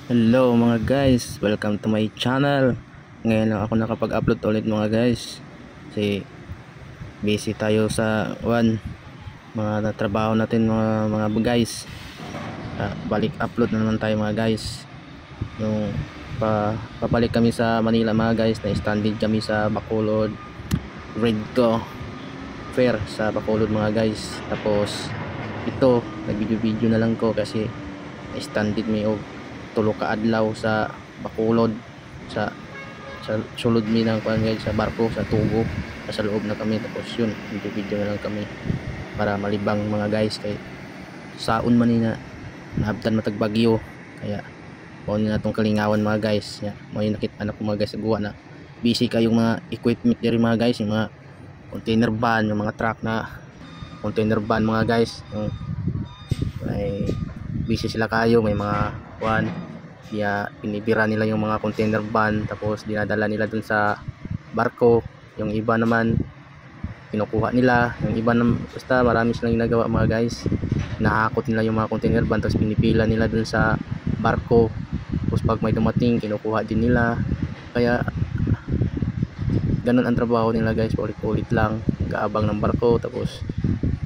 Hello mga guys, welcome to my channel. Ngayon lang ako nakapag-upload ulit mga guys. Kasi busy tayo sa mga trabaho natin mga guys. Balik upload na naman tayo mga guys. Yung papalik kami sa Manila mga guys, na stranded kami sa Bacolod Redco Fair sa Bacolod mga guys. Tapos ito, nag-video na lang ko kasi stranded may tulo ka adlaw sa Bacolod sa sulod mi ng kuan guys, sa barko sa tubo, sa loob na kami. Tapos yun, video na lang kami para malibang mga guys, kay saon man na naabtan matag bagyo, kaya mo na natong kalingawan mga guys. Mo nakita na ko mga guys sa guwa na busy kayong mga equipment diri mga guys, yung mga container van, yung mga truck na container van mga guys. Yung may busy sila kayo, may mga pinibira nila yung mga container van, tapos dinadala nila dun sa barko. Yung iba naman kinukuha nila, yung iba naman basta marami silang ginagawa mga guys. Nahakot nila yung mga container van, tapos pinipila nila dun sa barko, tapos pag may dumating kinukuha din nila. Kaya ganun ang trabaho nila guys, ulit-ulit lang, gaabang ng barko. Tapos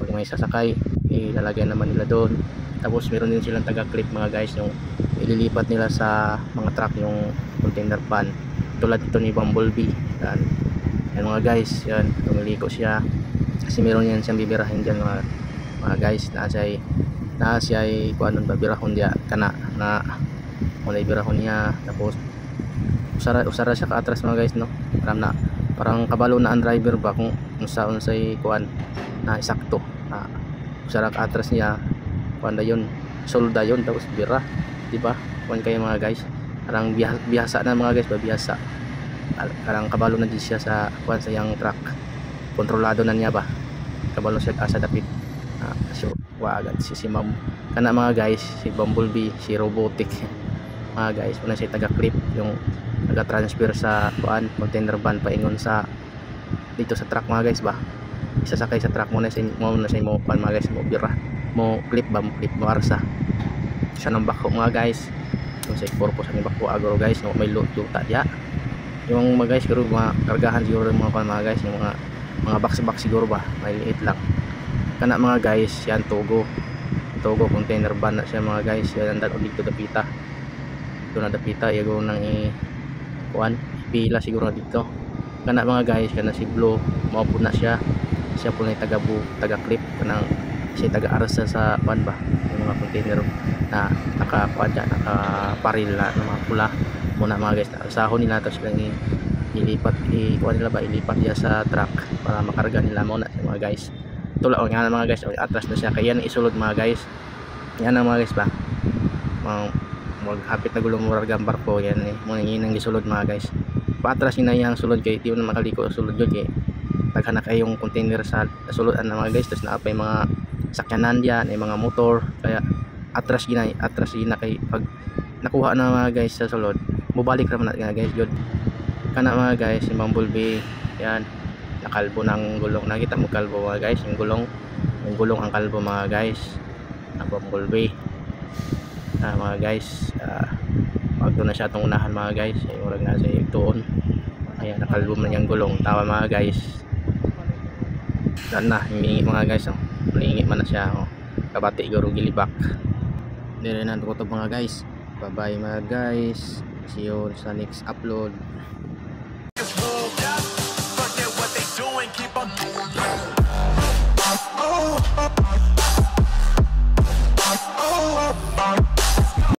pag may sasakay, ilalagay naman nila doon. Tapos meron din silang taga-clip mga guys, yung ililipat nila sa mga truck yung container van, tulad ito ni Bumblebee. Yan mga guys, yan, tumiliko siya kasi meron yan siyang bibirahin dyan mga guys. Na siya ay kuanon ba birahon dia kana na muna ibirahon niya. Tapos usara siya ka atras mga guys, no, parang kabalo na ang driver ba kung saan say kuan na isakto na usara ka atras niya kuan dayon, solda yon, tapos bira, di ba? Kuan kayo mga guys, parang bihasa na mga guys, bihasa parang kabalo na di siya sa kuan sa yang truck, kontrolado na niya ba, kabalo siya asa dapit. So agad si ma'am kana mga guys, si Bumblebee, si Robotic mga guys, una siya taga-clip, yung taga-transfer sa kuan container van paingon sa dito sa truck mga guys ba, isasakay sa truck mo na sa mo kuan mga guys, mo bira mo clip mo arsa siya ng bako mga guys. Yung sa purpose ng bako agro guys, no, may luta diya yung mga guys, pero mga kargahan siguro ng mga guys, yung mga box siguro ba, may liit lang kana mga guys. Yan Togo container van na siya mga guys. Yan dalo dito dapita, ito na dapita yago nang kuan pila siguro dito kana mga guys. Kana si Blue maupo na siya po na taga-clip kanang siya taga-arsa sa kuan ba, yung mga container na nakaparil na ng mga pula muna mga guys, narsahon nila. Tapos lang ilipat ilipat niya sa truck para makarga nila muna mga guys. Tula nga mga guys, atras na siya, kaya yan isulod mga guys. Yan ang mga guys ba, maghapit na gulong murag ang barko. Yan muna nang isulod mga guys, paatras na yung sulod kay di na makaliko sulod yun kay taghanak ay yung container sa suludan na mga guys. Tapos naapay mga sakyanan diyan, ay mga motor, kaya atras gina kay pag nakuha na mga guys sa sulod, mubalik naman na guys good kana mga guys. Yung Bumblebee yan, nakalbo ng gulong, nakita mo kalbo mga guys, yung gulong ang kalbo mga guys, ang Bumblebee mga guys. Wag doon na siya itong unahan mga guys, yung urag na sa tuon, ayan nakalbo man yung gulong tawa mga guys. Dan na himingi mga guys, himingi man na siya, kabati guro gilibak. Dire na tukutob mga guys, bye bye mga guys, see you sa next upload.